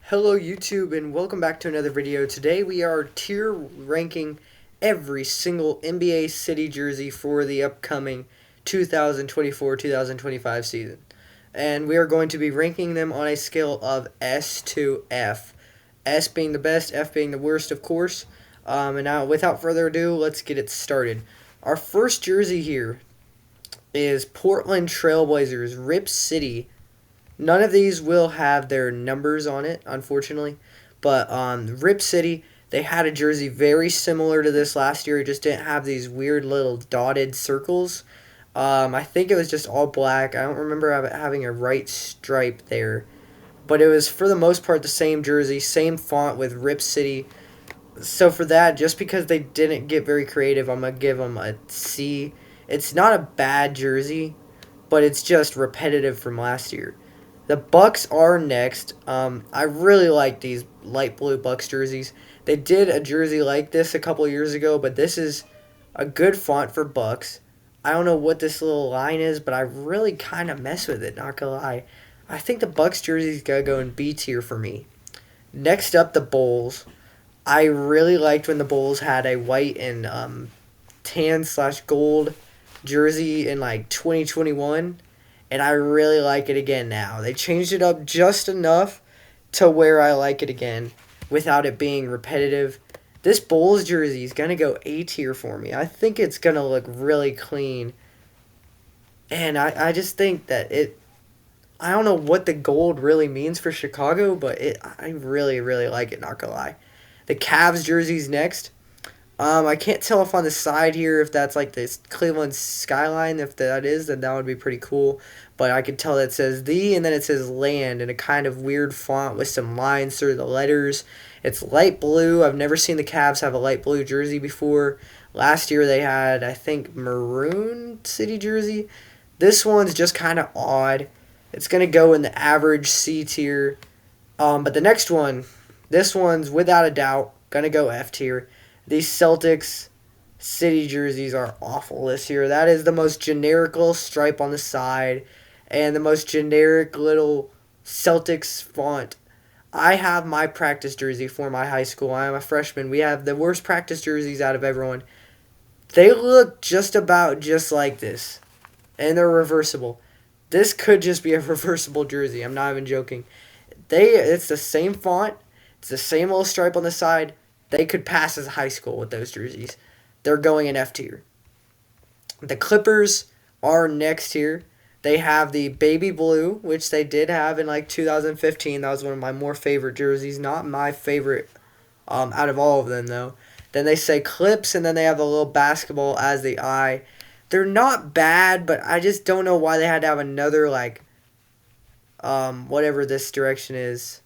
Hello YouTube and welcome back to another video. Today we are tier ranking every single NBA City jersey for the upcoming 2024-2025 season. And we are going to be ranking them on a scale of S to F. S being the best, F being the worst, of course. And now without further ado, let's get it started. Our first jersey here is Portland Trailblazers Rip City. None of these will have their numbers on it, unfortunately. But Rip City, they had a jersey very similar to this last year. It just didn't have these weird little dotted circles. I think it was just all black. I don't remember having a right stripe there. But it was, for the most part, the same jersey, same font with Rip City. So for that, just because they didn't get very creative, I'm going to give them a C. It's not a bad jersey, but it's just repetitive from last year. The Bucks are next. I really like these light blue Bucks jerseys. They did a jersey like this a couple years ago, but this is a good font for Bucks. I don't know what this little line is, but I really kind of mess with it, not gonna lie. I think the Bucks jersey's gotta go in B tier for me. Next up, the Bulls. I really liked when the Bulls had a white and tan/gold jersey in like 2021, and I really like it again now. They changed it up just enough to where I like it again without it being repetitive. This Bulls jersey is going to go A tier for me. I think it's going to look really clean. And I just think that I don't know what the gold really means for Chicago, but I really, really like it, not going to lie. The Cavs jersey's next. I can't tell if on the side here if that's like this Cleveland skyline. If that is, then that would be pretty cool. But I can tell that it says the and then it says land in a kind of weird font with some lines through the letters. It's light blue. I've never seen the Cavs have a light blue jersey before. Last year they had, I think, maroon city jersey. This one's just kind of odd. It's going to go in the average C tier. But the next one, this one's without a doubt going to go F tier. These Celtics city jerseys are awful this year. That is the most generic little stripe on the side and the most generic little Celtics font. I have my practice jersey for my high school. I am a freshman. We have the worst practice jerseys out of everyone. They look just about just like this, and they're reversible. This could just be a reversible jersey. I'm not even joking. It's the same font. It's the same little stripe on the side. They could pass as high school with those jerseys. They're going in F tier. The Clippers are next here. They have the baby blue, which they did have in like 2015. That was one of my more favorite jerseys. Not my favorite out of all of them, though. Then they say Clips, and then they have a little basketball as the eye. They're not bad, but I just don't know why they had to have another, like, whatever this direction is.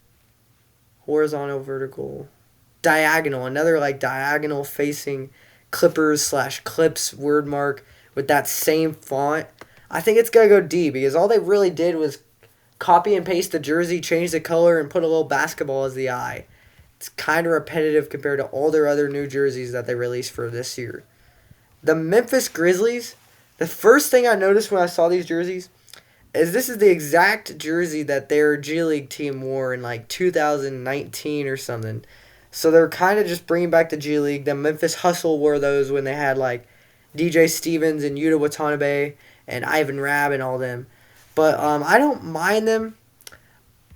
Horizontal, vertical, diagonal. Another, like, diagonal facing Clippers/Clips word mark with that same font. I think it's going to go D because all they really did was copy and paste the jersey, change the color, and put a little basketball as the eye. It's kind of repetitive compared to all their other new jerseys that they released for this year. The Memphis Grizzlies, the first thing I noticed when I saw these jerseys is this is the exact jersey that their G League team wore in like 2019 or something. So they're kind of just bringing back the G League. The Memphis Hustle wore those when they had like DJ Stevens and Yuta Watanabe and Ivan Rabb and all them. But I don't mind them.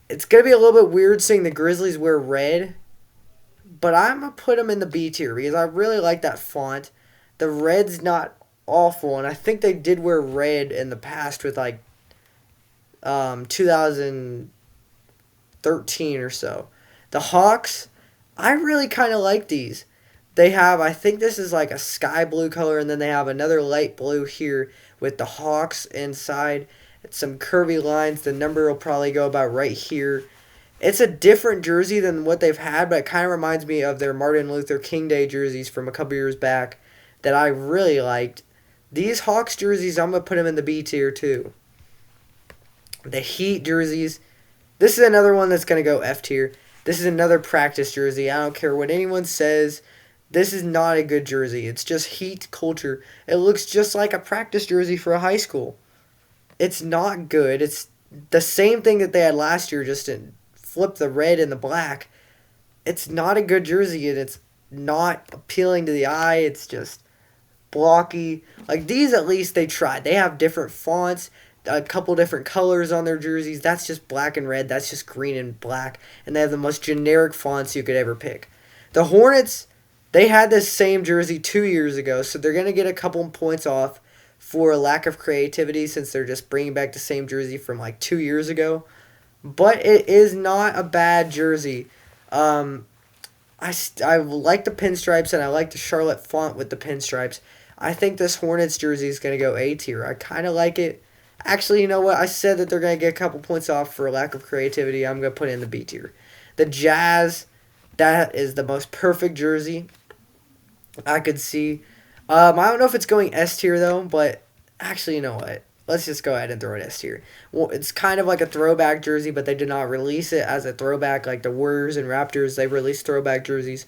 It's going to be a little bit weird seeing the Grizzlies wear red. But I'm going to put them in the B tier because I really like that font. The red's not awful. And I think they did wear red in the past with like 2013 or so. The Hawks, I really kind of like these. They have, I think this is like a sky blue color, and then they have another light blue here with the Hawks inside. It's some curvy lines. The number will probably go about right here. It's a different jersey than what they've had, but it kind of reminds me of their Martin Luther King Day jerseys from a couple years back that I really liked. These Hawks jerseys, I'm going to put them in the B tier too. The Heat jerseys, this is another one that's going to go F tier. This is another practice jersey. I don't care what anyone says. This is not a good jersey. It's just Heat culture. It looks just like a practice jersey for a high school. It's not good. It's the same thing that they had last year, just in flip the red and the black, it's not a good jersey, and it's not appealing to the eye. It's just blocky. Like these, at least they tried. They have different fonts, a couple different colors on their jerseys. That's just black and red. That's just green and black. And they have the most generic fonts you could ever pick. The Hornets, they had this same jersey 2 years ago, so they're going to get a couple points off for a lack of creativity since they're just bringing back the same jersey from like 2 years ago. But it is not a bad jersey. I like the pinstripes, and I like the Charlotte font with the pinstripes. I think this Hornets jersey is going to go A tier. I kind of like it. Actually, you know what? I said that they're going to get a couple points off for lack of creativity. I'm going to put it in the B tier. The Jazz, that is the most perfect jersey I could see. I don't know if it's going S tier, though, but actually, you know what? Let's just go ahead and throw it S tier. Well, it's kind of like a throwback jersey, but they did not release it as a throwback like the Warriors and Raptors. They released throwback jerseys.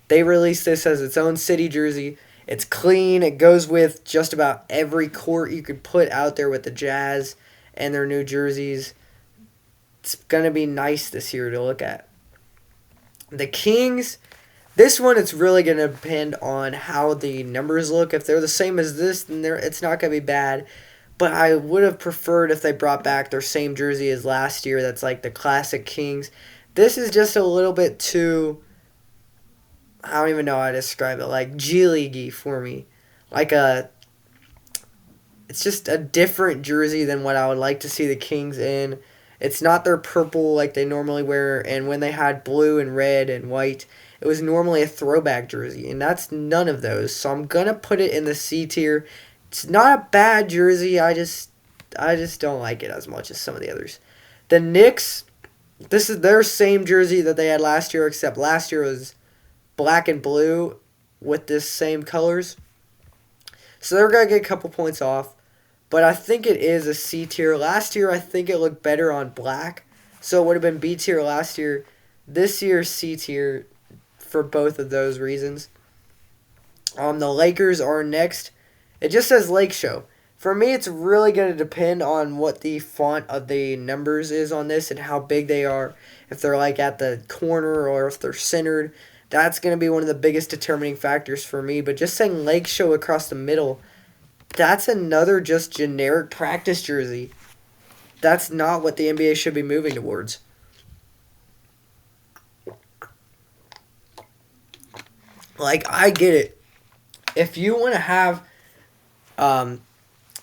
They released this as its own city jersey. It's clean. It goes with just about every court you could put out there with the Jazz and their new jerseys. It's going to be nice this year to look at. The Kings, this one, it's really going to depend on how the numbers look. If they're the same as this, then it's not going to be bad. But I would have preferred if they brought back their same jersey as last year. That's like the classic Kings. This is just a little bit too, I don't even know how to describe it, like G League-y for me. It's just a different jersey than what I would like to see the Kings in. It's not their purple like they normally wear, and when they had blue and red and white, it was normally a throwback jersey, and that's none of those. So I'm going to put it in the C tier. It's not a bad jersey. I just don't like it as much as some of the others. The Knicks, this is their same jersey that they had last year, except last year was black and blue with this same colors. So they're going to get a couple points off. But I think it is a C tier. Last year, I think it looked better on black. So it would have been B tier last year. This year, C tier for both of those reasons. The Lakers are next. It just says Lake Show. For me, it's really going to depend on what the font of the numbers is on this and how big they are. If they're like at the corner or if they're centered. That's going to be one of the biggest determining factors for me. But just saying Lake Show across the middle, that's another just generic practice jersey. That's not what the NBA should be moving towards. Like, I get it. If you want to have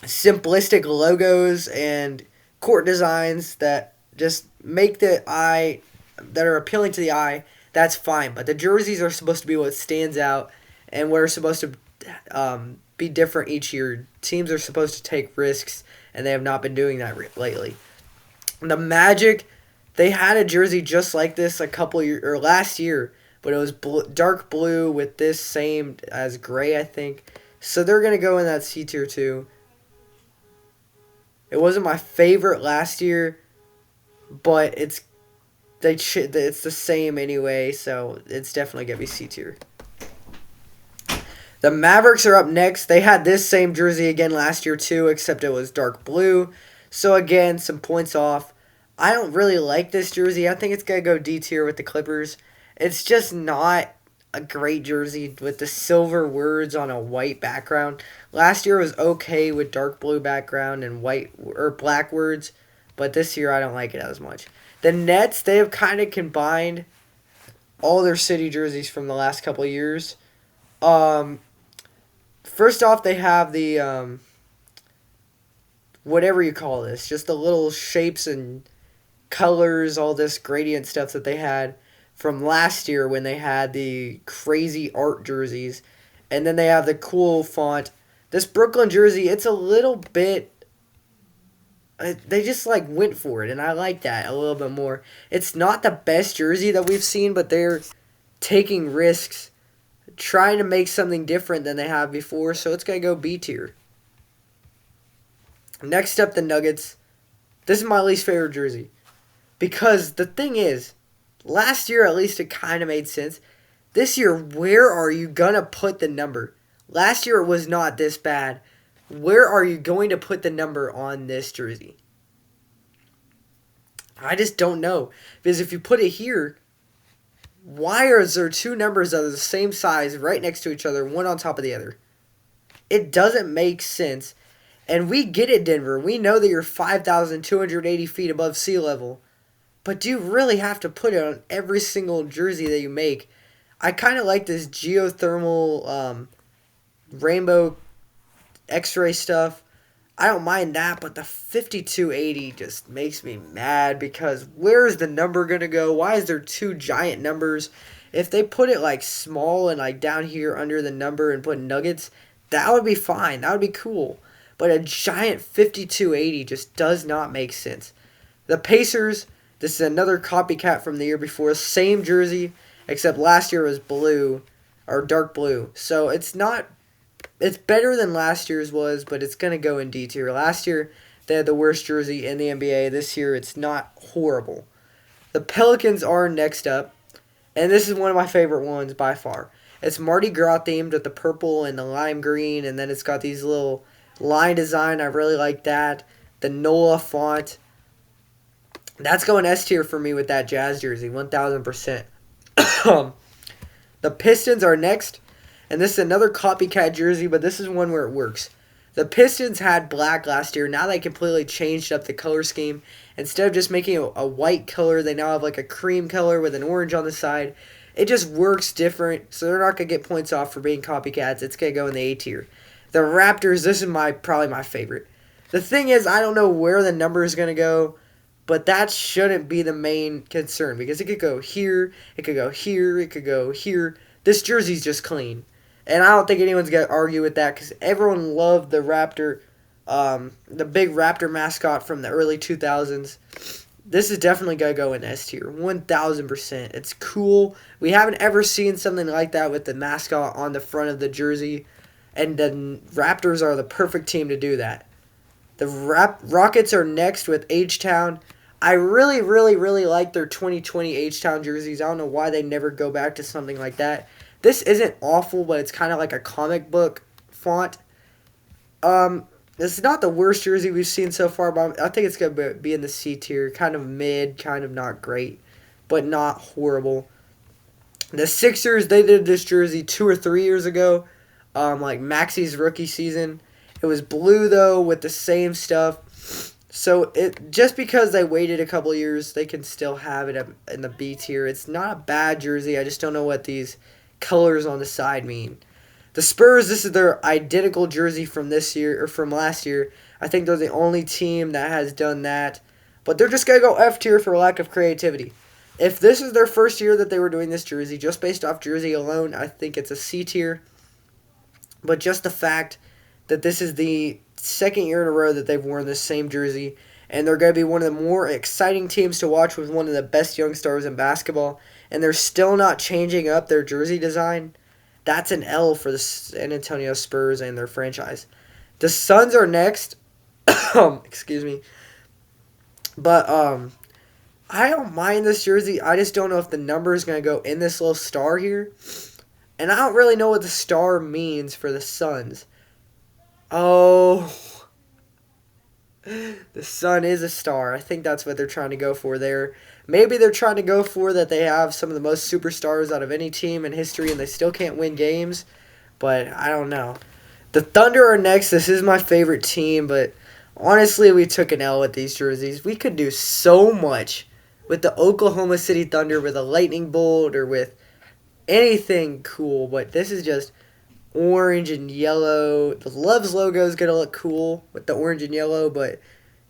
simplistic logos and court designs that just make the eye, that are appealing to the eye, that's fine. But the jerseys are supposed to be what stands out and what are supposed to be different each year. Teams are supposed to take risks, and they have not been doing that lately. The Magic, they had a jersey just like this last year, but it was dark blue with this same as gray, I think. So they're going to go in that C tier too. It wasn't my favorite last year, but it's the same anyway, so it's definitely going to be C tier. The Mavericks are up next. They had this same jersey again last year too, except it was dark blue. So again, some points off. I don't really like this jersey. I think it's going to go D tier with the Clippers. It's just not a great jersey with the silver words on a white background. Last year was okay with dark blue background and white or black words, but this year I don't like it as much. The Nets, they have kind of combined all their city jerseys from the last couple of years. First off, they have the whatever you call this, just the little shapes and colors, all this gradient stuff that they had from last year when they had the crazy art jerseys. And then they have the cool font. This Brooklyn jersey, it's a little bit, they just like went for it, and I like that a little bit more. It's not the best jersey that we've seen, but they're taking risks, trying to make something different than they have before, so it's going to go B tier. Next up, the Nuggets. This is my least favorite jersey. Because the thing is, last year at least it kind of made sense. This year, where are you going to put the number? Last year it was not this bad. Where are you going to put the number on this jersey? I just don't know. Because if you put it here, why are there two numbers that are the same size right next to each other, one on top of the other? It doesn't make sense. And we get it, Denver. We know that you're 5,280 feet above sea level. But do you really have to put it on every single jersey that you make? I kind of like this geothermal rainbow x-ray stuff. I don't mind that, but the 5280 just makes me mad because where is the number going to go? Why is there two giant numbers? If they put it like small and like down here under the number and put nuggets, that would be fine. That would be cool. But a giant 5280 just does not make sense. The Pacers, this is another copycat from the year before. Same jersey, except last year was blue or dark blue. So it's better than last year's was, but it's going to go in D tier. Last year, they had the worst jersey in the NBA. This year, it's not horrible. The Pelicans are next up, and this is one of my favorite ones by far. It's Mardi Gras themed with the purple and the lime green, and then it's got these little line design. I really like that. The NOLA font. That's going S tier for me with that Jazz jersey, 1,000%. The Pistons are next. And this is another copycat jersey, but this is one where it works. The Pistons had black last year. Now they completely changed up the color scheme. Instead of just making a white color, they now have like a cream color with an orange on the side. It just works different, so they're not going to get points off for being copycats. It's going to go in the A tier. The Raptors, this is probably my favorite. The thing is, I don't know where the number is going to go, but that shouldn't be the main concern because it could go here, it could go here, it could go here. This jersey's just clean. And I don't think anyone's going to argue with that because everyone loved the Raptor, the big Raptor mascot from the early 2000s. This is definitely going to go in S tier, 1,000%. It's cool. We haven't ever seen something like that with the mascot on the front of the jersey. And the Raptors are the perfect team to do that. The Rockets are next with H-Town. I really, really, really like their 2020 H-Town jerseys. I don't know why they never go back to something like that. This isn't awful, but it's kind of like a comic book font. This is not the worst jersey we've seen so far, but I think it's going to be in the C tier. Kind of mid, kind of not great, but not horrible. The Sixers, they did this jersey 2 or 3 years ago, like Maxi's rookie season. It was blue, though, with the same stuff. So just because they waited a couple years, they can still have it in the B tier. It's not a bad jersey. I just don't know what these colors on the side mean. The Spurs, this is their identical jersey from this year or from last year. I think they're the only team that has done that. But they're just going to go F tier for lack of creativity. If this is their first year that they were doing this jersey, just based off jersey alone, I think it's a C tier. But just the fact that this is the second year in a row that they've worn this same jersey, and they're going to be one of the more exciting teams to watch with one of the best young stars in basketball, and they're still not changing up their jersey design, that's an L for the San Antonio Spurs and their franchise. The Suns are next. Excuse me. But I don't mind this jersey. I just don't know if the number is going to go in this little star here. And I don't really know what the star means for the Suns. Oh, the sun is a star. I think that's what they're trying to go for there. Maybe they're trying to go for that they have some of the most superstars out of any team in history and they still can't win games. But I don't know. The Thunder are next. This is my favorite team, but honestly, we took an L with these jerseys. We could do so much with the Oklahoma City Thunder with a lightning bolt or with anything cool, but this is just orange and yellow. The Love's logo is going to look cool with the orange and yellow, but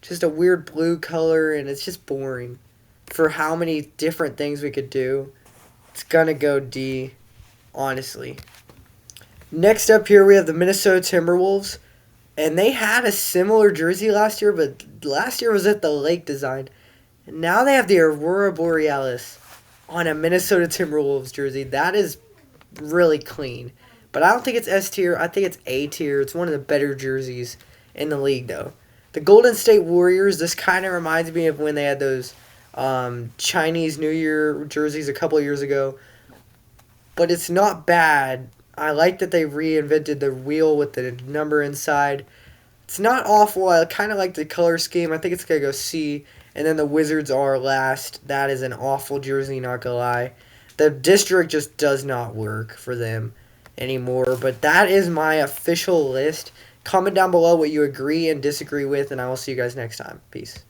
just a weird blue color, and it's just boring. For how many different things we could do, it's going to go D, honestly. Next up here, we have the Minnesota Timberwolves, and they had a similar jersey last year, but last year was at the lake design. And now they have the Aurora Borealis on a Minnesota Timberwolves jersey. That is really clean. But I don't think it's S tier. I think it's A tier. It's one of the better jerseys in the league, though. The Golden State Warriors, this kind of reminds me of when they had those Chinese New Year jerseys a couple years ago. But it's not bad. I like that they reinvented the wheel with the number inside. It's not awful. I kind of like the color scheme. I think it's going to go C. And then the Wizards are last. That is an awful jersey, not gonna lie. The district just does not work for them anymore. But that is my official list. Comment down below what you agree and disagree with, and I will see you guys next time. Peace.